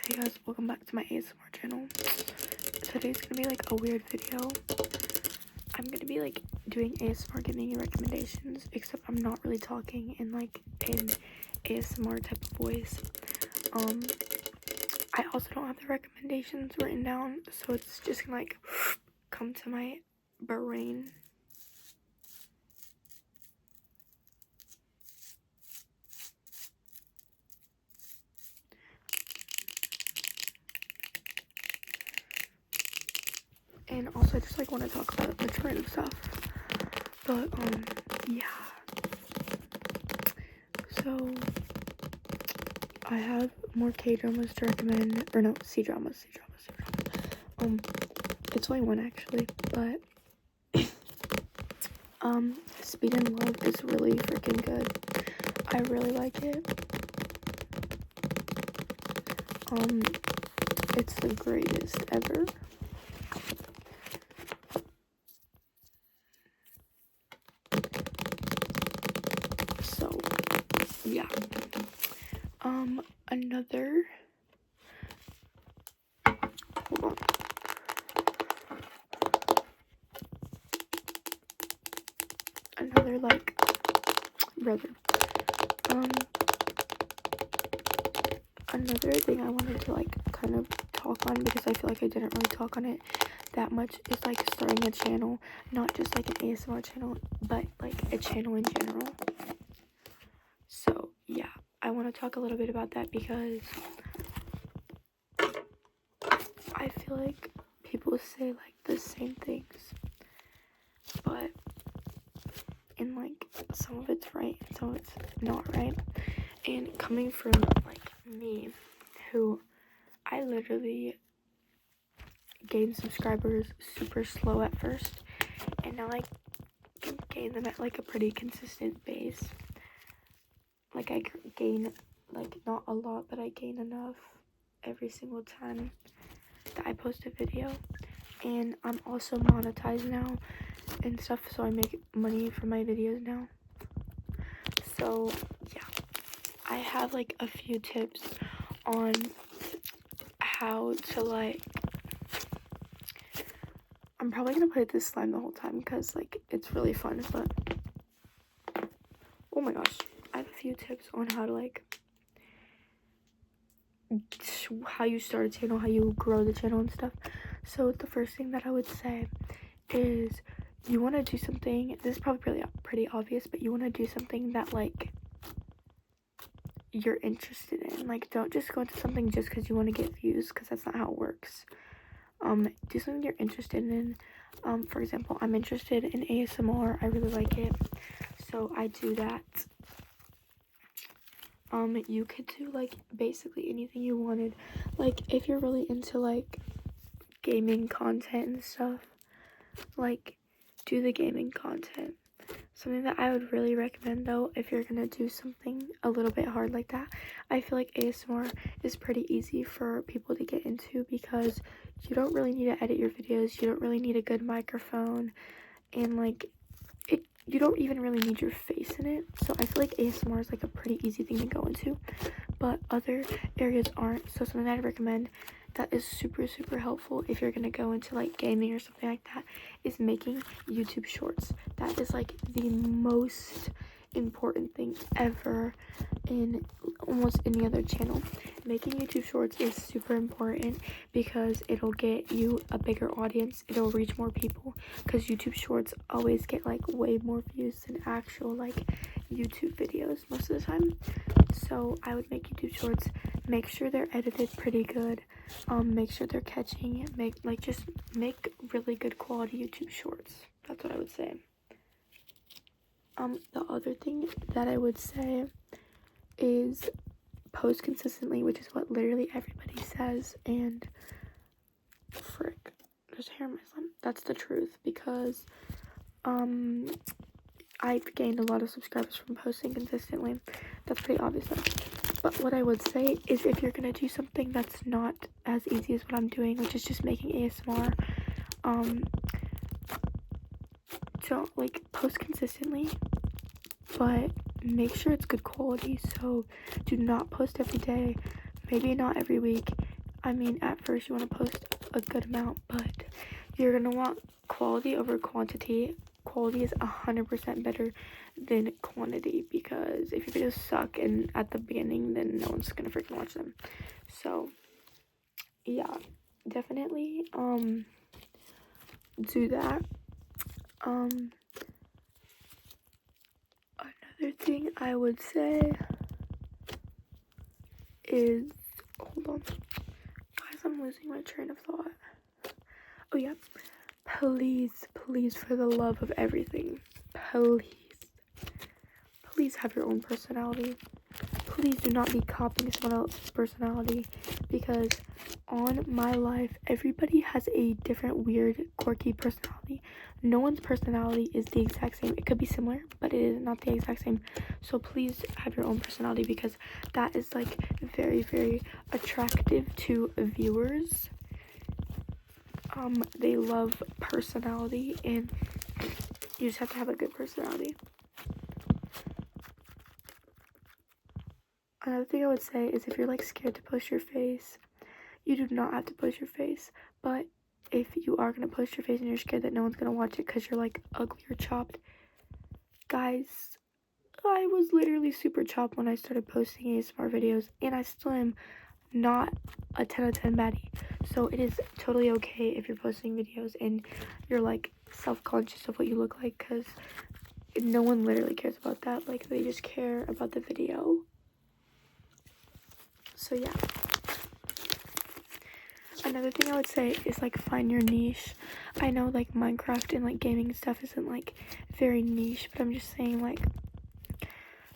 Hey guys, welcome back to my ASMR channel. Today's gonna be like a weird video. I'm gonna be like doing ASMR, giving you recommendations, except I'm not really talking in like an ASMR type of voice. I also don't have the recommendations written down, so it's just gonna like come to my brain. And also I just like want to talk about the trend of stuff. But yeah. So I have more K-dramas to recommend, or no, C-dramas. It's only one actually, but Speed and Love is really freaking good. I really like it. It's the greatest ever. So yeah. Another, hold on. Another like brother. Another thing I wanted to like kind of talk on, because I feel like I didn't really talk on it that much, is like starting a channel, not just like an ASMR channel, but like a channel in general. So yeah, I want to talk a little bit about that because I feel like people say like the same things, but and like some of it's right, some of it's not right. And coming from like me, who I literally gained subscribers super slow at first, and now I can gain them at like a pretty consistent base. Like I gain like not a lot, but I gain enough every single time that I post a video. And I'm also monetized now and stuff, so I make money from my videos now. So yeah, I have like a few tips on how to like, I'm probably gonna play this slime the whole time because like it's really fun, but oh my gosh, I have a few tips on how to like, how you start a channel, how you grow the channel and stuff. So the first thing that I would say is you want to do something, this is probably pretty obvious, but you want to do something that like you're interested in. Like don't just go into something just because you want to get views, because that's not how it works. Do something you're interested in. For example, I'm interested in ASMR. I really like it, so I do that. You could do like basically anything you wanted. Like if you're really into like gaming content and stuff, like do the gaming content. Something that I would really recommend though, if you're gonna do something a little bit hard like that, I feel like ASMR is pretty easy for people to get into because you don't really need to edit your videos, you don't really need a good microphone, and like you don't even really need your face in it. So I feel like ASMR is like a pretty easy thing to go into, but other areas aren't. So something that I recommend that is super helpful if you're gonna go into like gaming or something like that is making YouTube shorts. That is like the most important thing ever in almost any other channel. Making YouTube shorts is super important because it'll get you a bigger audience, it'll reach more people, because YouTube shorts always get like way more views than actual like YouTube videos most of the time. So I would make YouTube shorts, make sure they're edited pretty good, make sure they're catching, make really good quality YouTube shorts. That's what I would say. The other thing that I would say is post consistently, which is what literally everybody says, and frick, there's hair in my slime. That's the truth, because I've gained a lot of subscribers from posting consistently. That's pretty obvious though. But what I would say is if you're gonna do something that's not as easy as what I'm doing, which is just making ASMR, don't like post consistently, but make sure it's good quality. So do not post every day, maybe not every week, I mean, at first you want to post a good amount, but you're gonna want quality over quantity. Quality is 100% better than quantity, because if your videos suck and at the beginning, then no one's gonna freaking watch them. So yeah, definitely do that. Another thing I would say is, hold on guys, I'm losing my train of thought. Oh yeah, please for the love of everything, please have your own personality. Please do not be copying someone else's personality, because on my life, everybody has a different, weird, quirky personality. No one's personality is the exact same. It could be similar, but it is not the exact same. So please have your own personality, because that is like very, very attractive to viewers. They love personality, and you just have to have a good personality. Another thing I would say is, if you're like scared to post your face, you do not have to post your face. But if you are going to post your face and you're scared that no one's going to watch it because you're like ugly or chopped, guys, I was literally super chopped when I started posting ASMR videos, and I still am not a 10 out of 10 baddie. So it is totally okay if you're posting videos and you're like self-conscious of what you look like, because no one literally cares about that. Like, they just care about the video. So yeah. Another thing I would say is like, find your niche. I know like Minecraft and like gaming stuff isn't like very niche, but I'm just saying, like,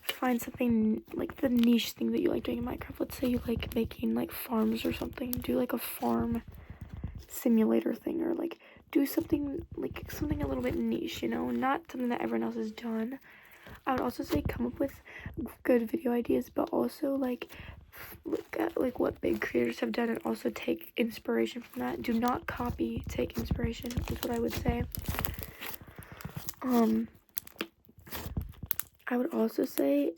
find something like the niche thing that you like doing in Minecraft. Let's say you like making like farms or something. Do like a farm simulator thing, or like do something like something a little bit niche, you know, not something that everyone else has done. I would also say come up with good video ideas, but also like look at like what big creators have done and also take inspiration from that. Do not copy, take inspiration is what I would say. I would also say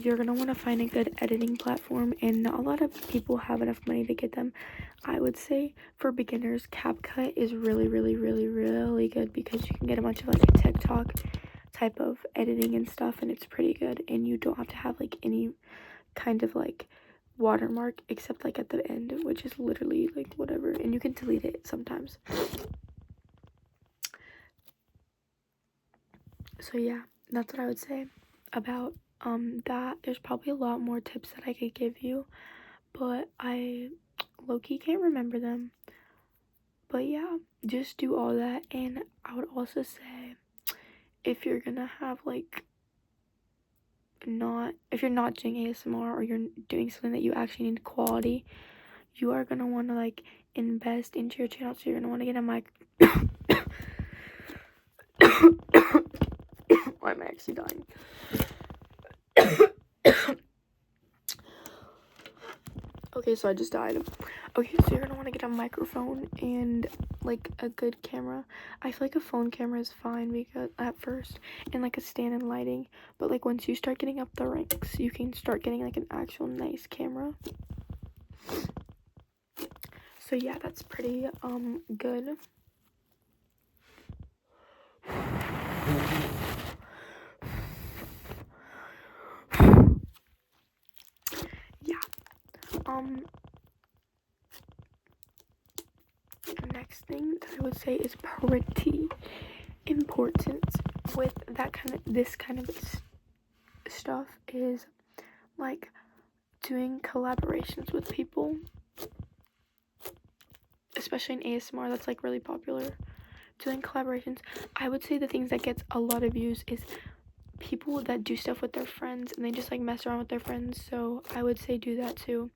you're gonna want to find a good editing platform, and not a lot of people have enough money to get them. I would say for beginners, CapCut is really good, because you can get a bunch of like TikTok type of editing and stuff, and it's pretty good, and you don't have to have like any kind of like watermark except like at the end, which is literally like whatever, and you can delete it sometimes. So yeah, that's what I would say about that. There's probably a lot more tips that I could give you, but I low-key can't remember them. But yeah, just do all that. And I would also say, if you're gonna have like if you're not doing ASMR, or you're doing something that you actually need quality, you are gonna want to like invest into your channel. So you're gonna want to get a mic. I'm actually dying. Okay, so I just died. Okay, so you're gonna want to get a microphone and like a good camera. I feel like a phone camera is fine, because at first, and like a stand and lighting, but like once you start getting up the ranks, you can start getting like an actual nice camera. So yeah, that's pretty good. Yeah. The next thing that I would say is pretty important with this kind of stuff is like doing collaborations with people, especially in ASMR. That's like really popular. Doing collaborations, I would say the things that gets a lot of views is people that do stuff with their friends and they just like mess around with their friends. So I would say do that too.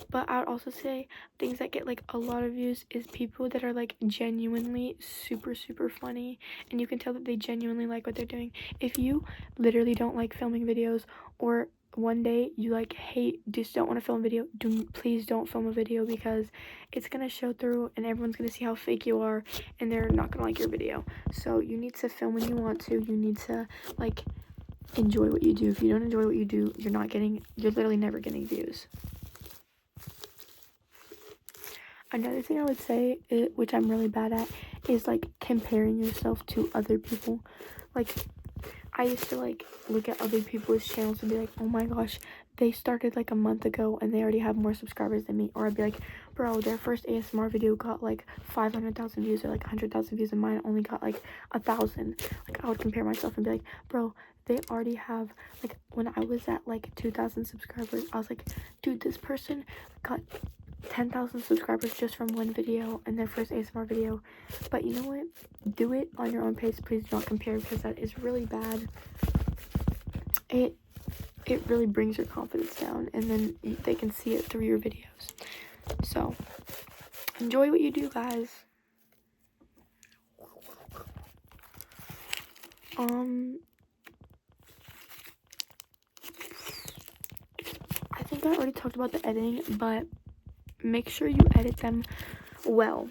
But I would also say things that get like a lot of views is people that are like genuinely super funny, and you can tell that they genuinely like what they're doing. If you literally don't like filming videos, or one day you like just don't want to film a video, please don't film a video, because it's gonna show through and everyone's gonna see how fake you are, and they're not gonna like your video. So you need to film when you want to. You need to like enjoy what you do. If you don't enjoy what you do, you're literally never getting views. Another thing I would say, which I'm really bad at, is like comparing yourself to other people. Like, I used to like look at other people's channels and be like, oh my gosh, they started like a month ago and they already have more subscribers than me. Or I'd be like, bro, their first ASMR video got like 500,000 views or like 100,000 views and mine only got like 1,000. Like, I would compare myself and be like, bro, they already have, like, when I was at like 2,000 subscribers, I was like, dude, this person got 10,000 subscribers just from one video and their first ASMR video. But you know what? Do it on your own pace. Please do not compare, because that is really bad. It really brings your confidence down, and then they can see it through your videos. So enjoy what you do, guys. I think I already talked about the editing, but make sure you edit them well.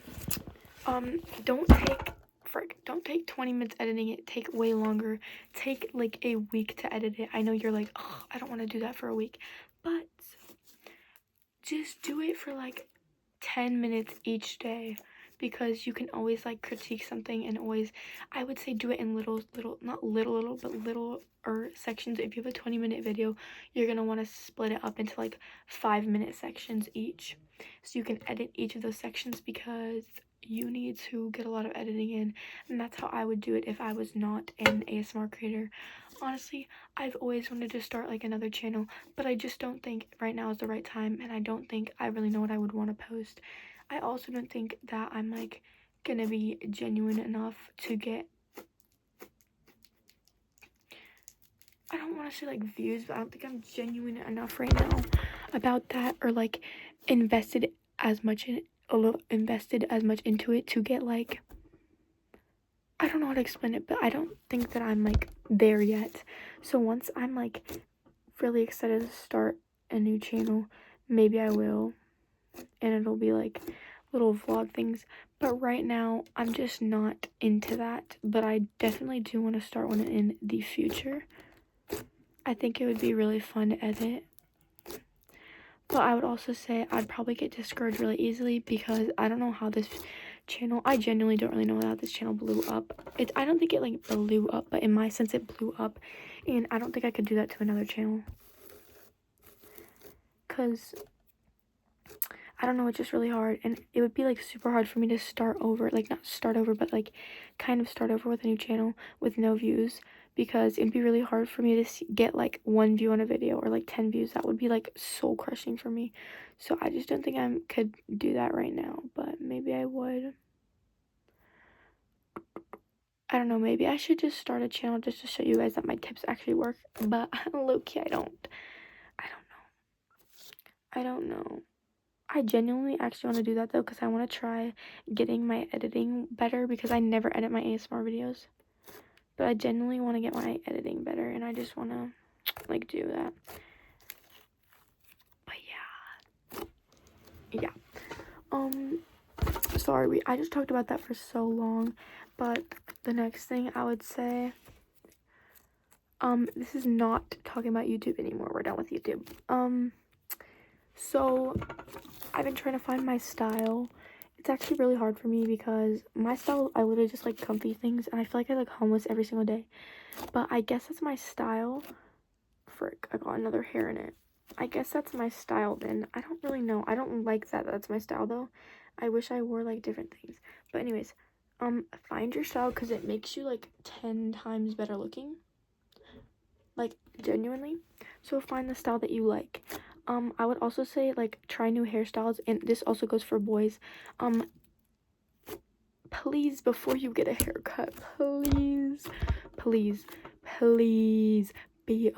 Don't take 20 minutes editing it. Take way longer. Take like a week to edit it. I know you're like, oh, I don't want to do that for a week, but just do it for like 10 minutes each day, because you can always like critique something, and always, I would say, do it in not little, but little sections. If you have a 20-minute video, you're gonna want to split it up into like 5-minute sections each, so you can edit each of those sections, because you need to get a lot of editing in, and that's how I would do it if I was not an ASMR creator. Honestly, I've always wanted to start like another channel, but I just don't think right now is the right time, and I don't think I really know what I would want to post. I also don't think that I'm like gonna be genuine enough to get, I don't want to say like views, but I don't think I'm genuine enough right now about that, or like invested as much into it to get like, I don't know how to explain it, but I don't think that I'm like there yet. So once I'm like really excited to start a new channel, maybe I will, and it'll be like little vlog things. But right now I'm just not into that, but I definitely do want to start one in the future. I think it would be really fun to edit. But I would also say I'd probably get discouraged really easily, because I don't know how this channel, I genuinely don't really know how this channel blew up. I don't think it like blew up, but in my sense it blew up, and I don't think I could do that to another channel, because I don't know, it's just really hard, and it would be like super hard for me to start over, like not start over, but like kind of start over with a new channel with no views, because it'd be really hard for me to get like 1 view on a video, or like 10 views. That would be like soul crushing for me. So I just don't think I could do that right now, but maybe I would. I don't know, maybe I should just start a channel just to show you guys that my tips actually work, but low-key I don't know. I genuinely actually want to do that though, because I want to try getting my editing better, because I never edit my ASMR videos. But I genuinely want to get my editing better, and I just want to like do that. But yeah. Sorry, I just talked about that for so long. But the next thing I would say, this is not talking about YouTube anymore. We're done with YouTube. So I've been trying to find my style. It's actually really hard for me, because my style, I literally just like comfy things, and I feel like I look homeless every single day. But I guess that's my style. Frick, I got another hair in it. I guess that's my style then. I don't really know. I don't like that that's my style though. I wish I wore like different things. But anyways, find your style, because it makes you like 10 times better looking. Like, genuinely. So find the style that you like. I would also say like try new hairstyles, and this also goes for boys. Please, before you get a haircut, please be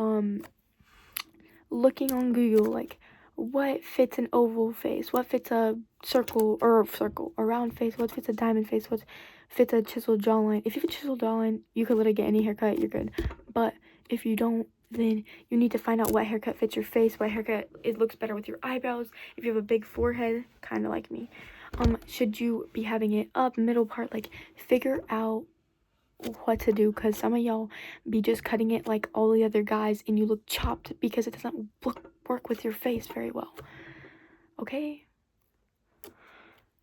looking on Google like what fits an oval face, what fits a a round face, what fits a diamond face, what fits a chiseled jawline. If you have a chiseled jawline, you could literally get any haircut, you're good. But if you don't, then you need to find out what haircut fits your face, what haircut it looks better with your eyebrows. If you have a big forehead, kind of like me, should you be having it up, middle part? Like, figure out what to do, because some of y'all be just cutting it like all the other guys, and you look chopped because it doesn't work with your face very well. Okay?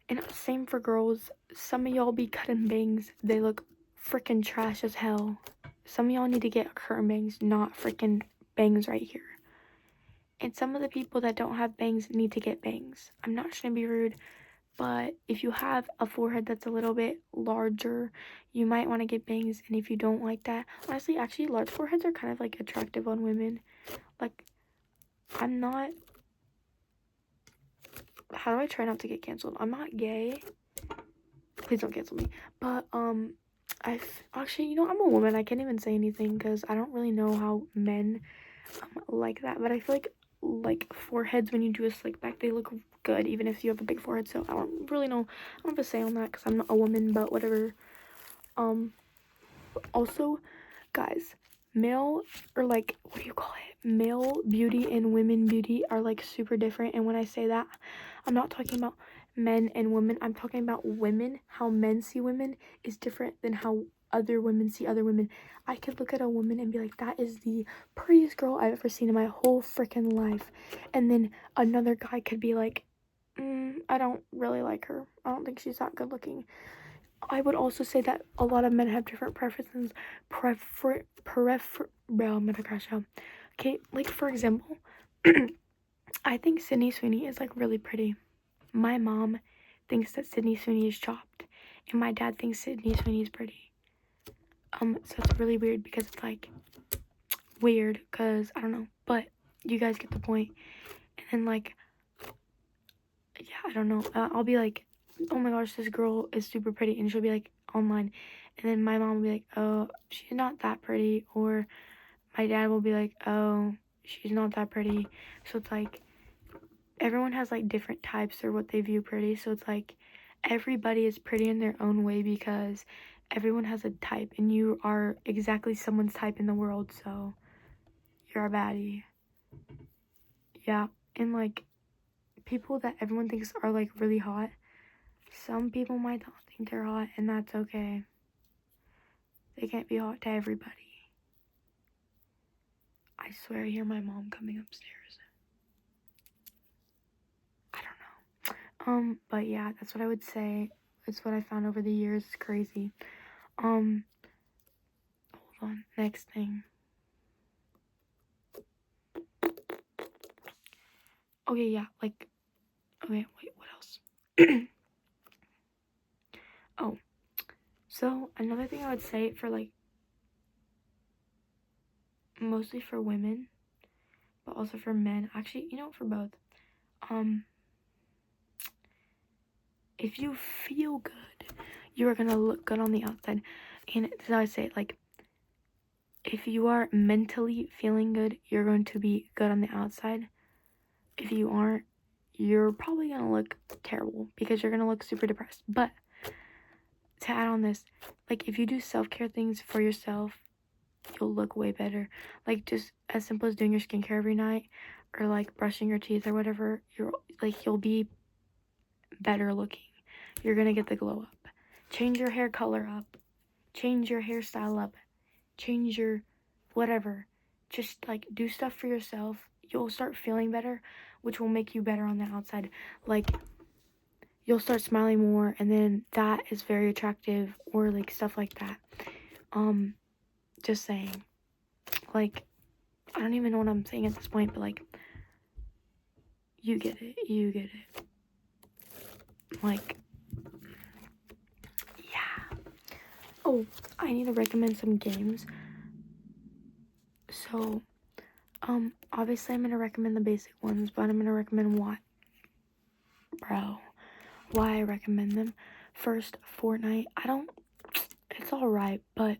And same for girls. Some of y'all be cutting bangs. They look freaking trash as hell. Some of y'all need to get curtain bangs, not freaking bangs right here. And some of the people that don't have bangs need to get bangs. I'm not trying to be rude, but if you have a forehead that's a little bit larger, you might want to get bangs. And if you don't like that, honestly, actually, large foreheads are kind of like attractive on women. Like, I'm not, how do I try not to get canceled? I'm not gay. Please don't cancel me. But, actually, you know, I'm a woman. I can't even say anything because I don't really know how men like that. But I feel like foreheads, when you do a slick back, they look good even if you have a big forehead. So I don't really know. I don't have a say on that because I'm not a woman, but whatever. Also, guys, male, or like, what do you call it? Male beauty and women beauty are like super different. And when I say that, I'm not talking about men and women. I'm talking about women. How men see women is different than how other women see other women. I could look at a woman and be like, that is the prettiest girl I've ever seen in my whole freaking life. And then another guy could be like, I don't really like her. I don't think she's that good looking. I would also say that a lot of men have different preferences. Bro, I'm gonna crash out. Okay, like for example, I think Sydney Sweeney is like really pretty. My mom thinks that Sydney Sweeney is chopped, and my dad thinks Sydney Sweeney is pretty. So it's really weird because it's like weird because I don't know, but you guys get the point. And then like, yeah, I don't know. I'll be like, oh my gosh, this girl is super pretty, and she'll be like online, and then my mom will be like, oh, she's not that pretty, or my dad will be like, oh, she's not that pretty. So it's like everyone has like different types or what they view pretty. So it's like everybody is pretty in their own way because everyone has a type, and you are exactly someone's type in the world. So you're a baddie. Yeah, and like people that everyone thinks are like really hot, some people might not think they're hot, and that's okay. They can't be hot to everybody. I swear I hear my mom coming upstairs. I don't know. But yeah, that's what I would say. It's what I found over the years. It's crazy. Hold on. Next thing. Okay, yeah, like, okay, wait, what else? Oh, so another thing I would say for like, mostly for women, but also for men, actually, you know, for both. If you feel good, you are gonna look good on the outside. And that's how I say it, like, if you are mentally feeling good, you're going to be good on the outside. If you aren't, you're probably gonna look terrible because you're gonna look super depressed. But to add on this, like, if you do self-care things for yourself, you'll look way better. Like, just as simple as doing your skincare every night, or like brushing your teeth or whatever, you'll be better looking. You're gonna get the glow up. Change your hair color up. Change your hairstyle up. Change your whatever. Just like do stuff for yourself. You'll start feeling better, which will make you better on the outside. Like, you'll start smiling more, and then that is very attractive, or like stuff like that. Just saying. Like, I don't even know what I'm saying at this point, but like, you get it. You get it. Like, yeah. Oh, I need to recommend some games. So, obviously I'm gonna recommend the basic ones, but I'm gonna recommend why I recommend them. First, Fortnite. It's alright, but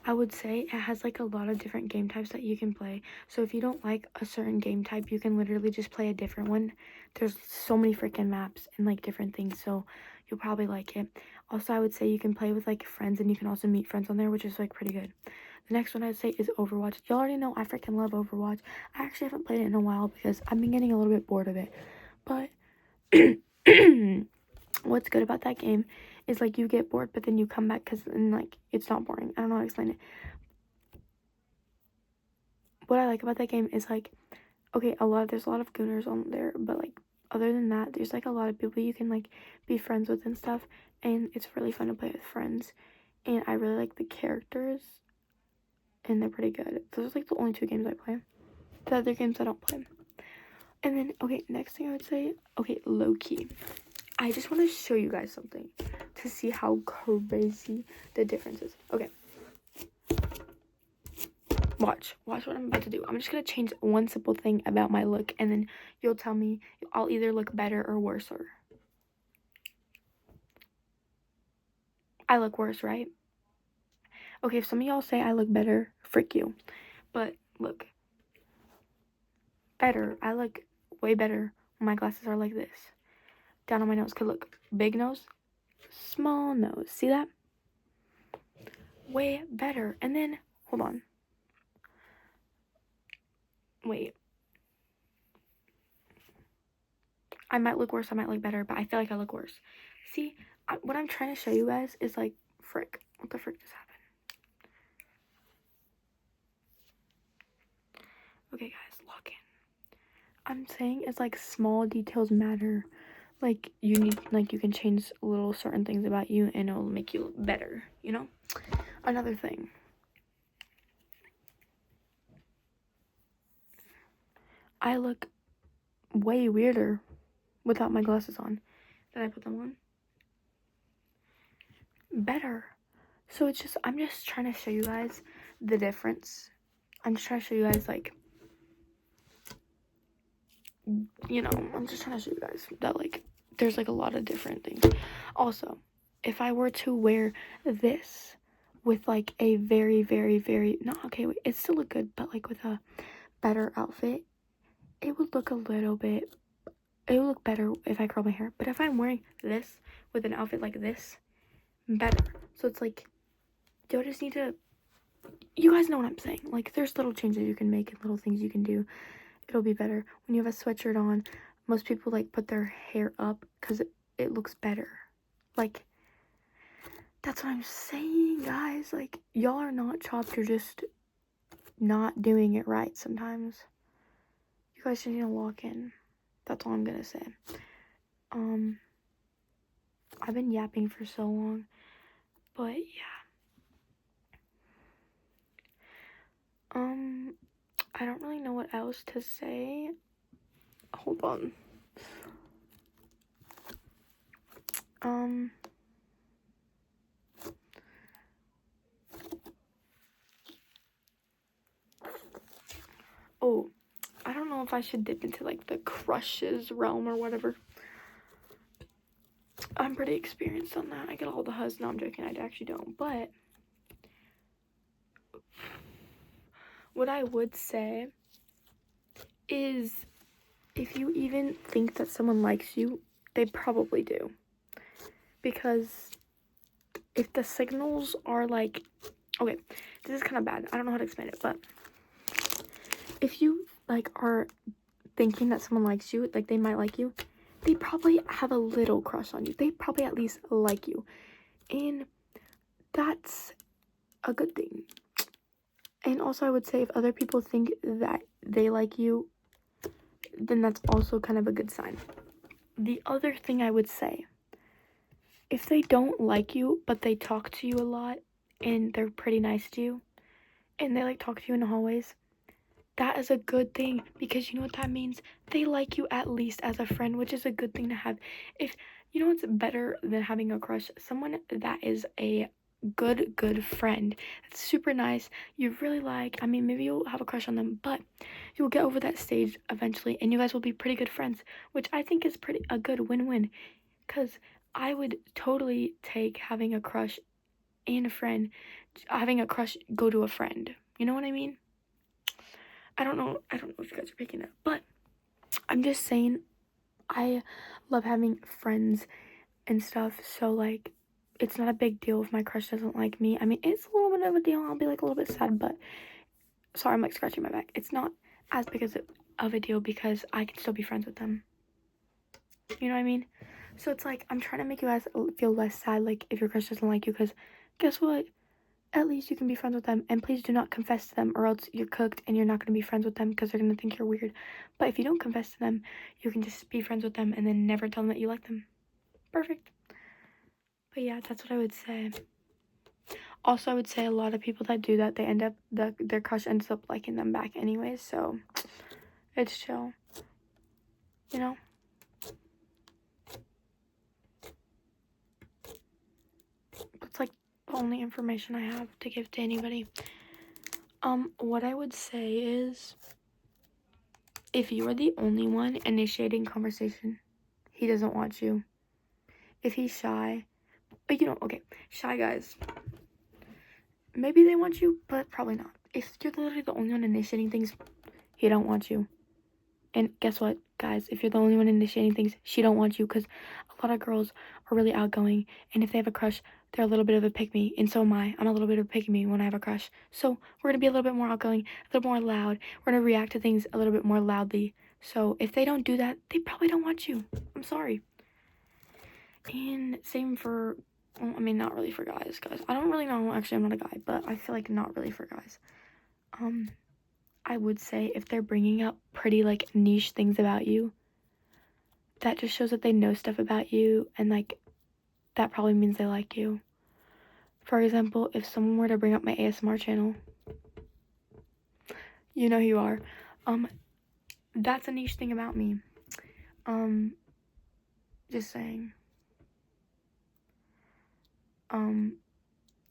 I would say it has like a lot of different game types that you can play. So if you don't like a certain game type, you can literally just play a different one. There's so many freaking maps and like different things, so you'll probably like it. Also, I would say you can play with like friends, and you can also meet friends on there, which is like pretty good. The next one I'd say is Overwatch. Y'all already know I freaking love Overwatch. I actually haven't played it in a while because I've been getting a little bit bored of it. But what's good about that game is like you get bored, but then you come back because then like it's not boring. I don't know how to explain it. What I like about that game is like, okay, there's a lot of gooners on there, but like other than that, there's like a lot of people you can like be friends with and stuff, and it's really fun to play with friends. And I really like the characters, and they're pretty good. Those are like the only 2 games I play. The other games I don't play. And then, okay, next thing I would say, okay, low-key. I just want to show you guys something to see how crazy the difference is. Okay. Watch what I'm about to do. I'm just going to change one simple thing about my look, and then you'll tell me I'll either look better or worse. Or I look worse, right? Okay, if some of y'all say I look better, frick you. But look, better. I look way better when my glasses are like this. Down on my nose. Cause look, big nose, small nose. See that? Way better. And then, hold on. Wait. I might look worse, I might look better, but I feel like I look worse. See, what I'm trying to show you guys is like, frick. What the frick just happened? Okay, guys, lock in. I'm saying it's like small details matter. Like, you can change little certain things about you and it'll make you look better, you know? Another thing. I look way weirder without my glasses on than I put them on. Better. So it's just, I'm just trying to show you guys the difference. I'm just trying to show you guys, like, you know, I'm just trying to show you guys that, like, there's, like, a lot of different things. Also, if I were to wear this with, like, a very, very, very, no, okay, wait, it still look good, but, like, with a better outfit, it would look a little bit, it would look better if I curl my hair. But if I'm wearing this with an outfit like this, better. So it's, like, you just need to, you guys know what I'm saying. Like, there's little changes you can make and little things you can do. It'll be better. When you have a sweatshirt on, most people like put their hair up because it looks better. Like, that's what I'm saying, guys. Like, y'all are not chopped, you're just not doing it right sometimes. You guys just need to lock in. That's all I'm gonna say. I've been yapping for so long, but yeah. I don't really know what else to say. Hold on. Oh, I don't know if I should dip into, like, the crushes realm or whatever. I'm pretty experienced on that. I get all the huzz. No, I'm joking. I actually don't. But what I would say is, if you even think that someone likes you, they probably do. Because if the signals are like, okay, this is kind of bad. I don't know how to explain it, but if you, like, are thinking that someone likes you, like, they might like you, they probably have a little crush on you. They probably at least like you. And that's a good thing. And also, I would say if other people think that they like you, then that's also kind of a good sign. The other thing I would say, if they don't like you, but they talk to you a lot, and they're pretty nice to you, and they, like, talk to you in the hallways, that is a good thing, because you know what that means? They like you at least as a friend, which is a good thing to have. If, you know what's better than having a crush? Someone that is a good friend. It's super nice. You really like, I mean, maybe you'll have a crush on them, but you'll get over that stage eventually, and you guys will be pretty good friends, which I think is pretty a good win-win, because I would totally take having a crush and a friend, having a crush go to a friend. You know what I mean? I don't know if you guys are picking it, but I'm just saying, I love having friends and stuff, so, like, it's not a big deal if my crush doesn't like me. I mean, it's a little bit of a deal. I'll be, like, a little bit sad, but sorry, I'm, like, scratching my back. It's not as big of a deal because I can still be friends with them. You know what I mean? So it's like, I'm trying to make you guys feel less sad, like, if your crush doesn't like you, because guess what? at least you can be friends with them. And please do not confess to them, or else you're cooked and you're not going to be friends with them because they're going to think you're weird. But if you don't confess to them, you can just be friends with them and then never tell them that you like them. Perfect. But yeah, that's what I would say. Also, I would say a lot of people that do that, they end up, their crush ends up liking them back anyways, so it's chill. You know? That's like the only information I have to give to anybody. What I would say is, if you are the only one initiating conversation, he doesn't want you. If he's shy, but okay, shy guys, maybe they want you, but probably not. If you're literally the only one initiating things, he don't want you. And guess what, guys? If you're the only one initiating things, she don't want you, because a lot of girls are really outgoing, and if they have a crush, they're a little bit of a pick-me, and so am I. I'm a little bit of a pick-me when I have a crush. So we're gonna be a little bit more outgoing, a little more loud. We're gonna react to things a little bit more loudly. So if they don't do that, they probably don't want you. I'm sorry. And same for, well, I mean, not really for guys. I don't really know. Actually, I'm not a guy, but I feel like not really for guys. I would say if they're bringing up pretty, like, niche things about you, that just shows that they know stuff about you, and, like, that probably means they like you. For example, if someone were to bring up my ASMR channel, you know who you are, that's a niche thing about me. Just saying.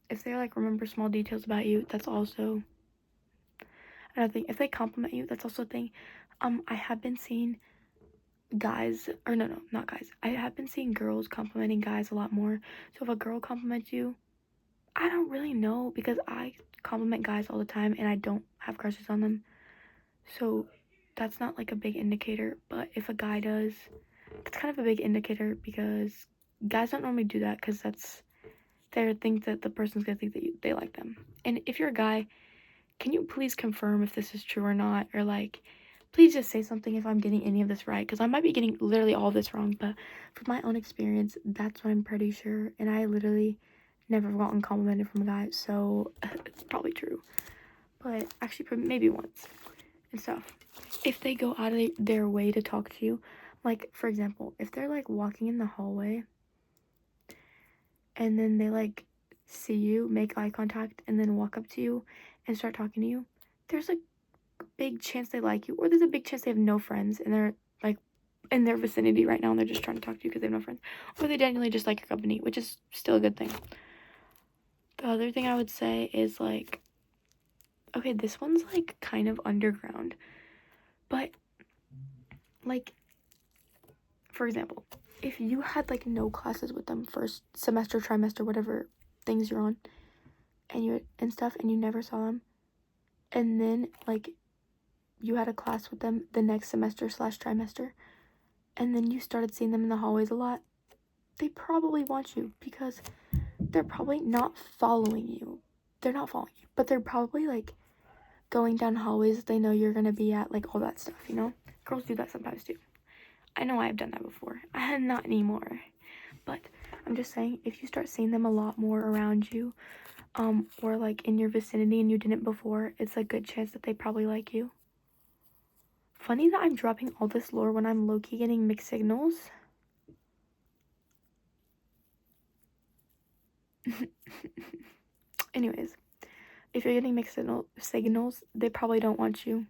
If they, like, remember small details about you, that's also another thing. If they compliment you, that's also a thing. I have been seeing guys, or no, not guys. I have been seeing girls complimenting guys a lot more. So if a girl compliments you, I don't really know, because I compliment guys all the time and I don't have crushes on them. So that's not like a big indicator. But if a guy does, it's kind of a big indicator, because guys don't normally do that, because they think that the person's gonna think that they like them. And if you're a guy, can you please confirm if this is true or not? Or, like, please just say something if I'm getting any of this right, because I might be getting literally all of this wrong. But from my own experience, that's what I'm pretty sure. And I literally never gotten complimented from a guy, so it's probably true. But actually, maybe once and stuff. If they go out of their way to talk to you, like, for example, if they're, like, walking in the hallway and then they, like, see you, make eye contact, and then walk up to you and start talking to you, there's a big chance they like you, or there's a big chance they have no friends and they're, like, in their vicinity right now and they're just trying to talk to you because they have no friends, or they genuinely just like your company, which is still a good thing. The other thing I would say is, like, okay, this one's, like, kind of underground, but, like, for example, if you had, like, no classes with them first semester, trimester, whatever things you're on, and stuff, and you never saw them, and then, like, you had a class with them the next semester / trimester, and then you started seeing them in the hallways a lot, they probably want you, because they're probably not following you. They're not following you, but they're probably, like, going down hallways they know you're gonna be at, like, all that stuff, you know? Girls do that sometimes too. I know I've done that before. Not anymore. But I'm just saying, if you start seeing them a lot more around you, or, like, in your vicinity and you didn't before, it's a good chance that they probably like you. Funny that I'm dropping all this lore when I'm low-key getting mixed signals. Anyways, if you're getting mixed signals, they probably don't want you.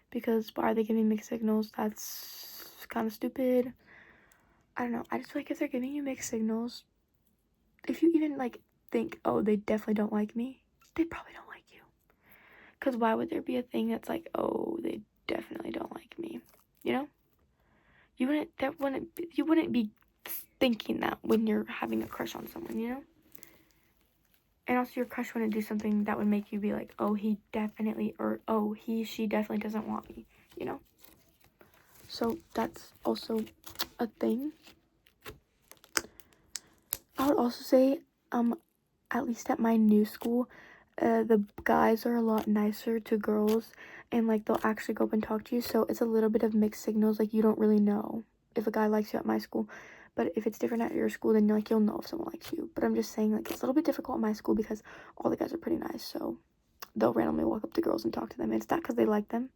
Because why are they giving mixed signals? That's kind of stupid. I don't know. I just feel like if they're giving you mixed signals, if you even, like, think, oh, they definitely don't like me, they probably don't like you. Because why would there be a thing that's like, oh, they definitely don't like me? You know? You wouldn't be thinking that when you're having a crush on someone, you know? And also, your crush wouldn't do something that would make you be like, oh, he definitely, or oh, she definitely doesn't want me, you know? So that's also a thing. I would also say, at least at my new school, the guys are a lot nicer to girls, and, like, they'll actually go up and talk to you, so it's a little bit of mixed signals. Like, you don't really know if a guy likes you at my school, But if it's different at your school, then like you'll know if someone likes you. But I'm just saying, like, it's a little bit difficult at my school because all the guys are pretty nice, so they'll randomly walk up to girls and talk to them. It's not because they like them.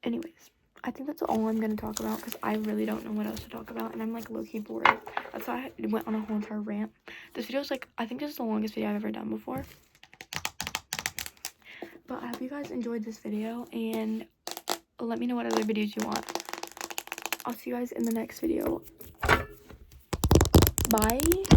Anyways, I think that's all I'm gonna talk about because I really don't know what else to talk about, and I'm like low-key bored. That's why I went on a whole entire rant. This video is like, I think this is the longest video I've ever done before. But I hope you guys enjoyed this video, and let me know what other videos you want. I'll see you guys in the next video. Bye.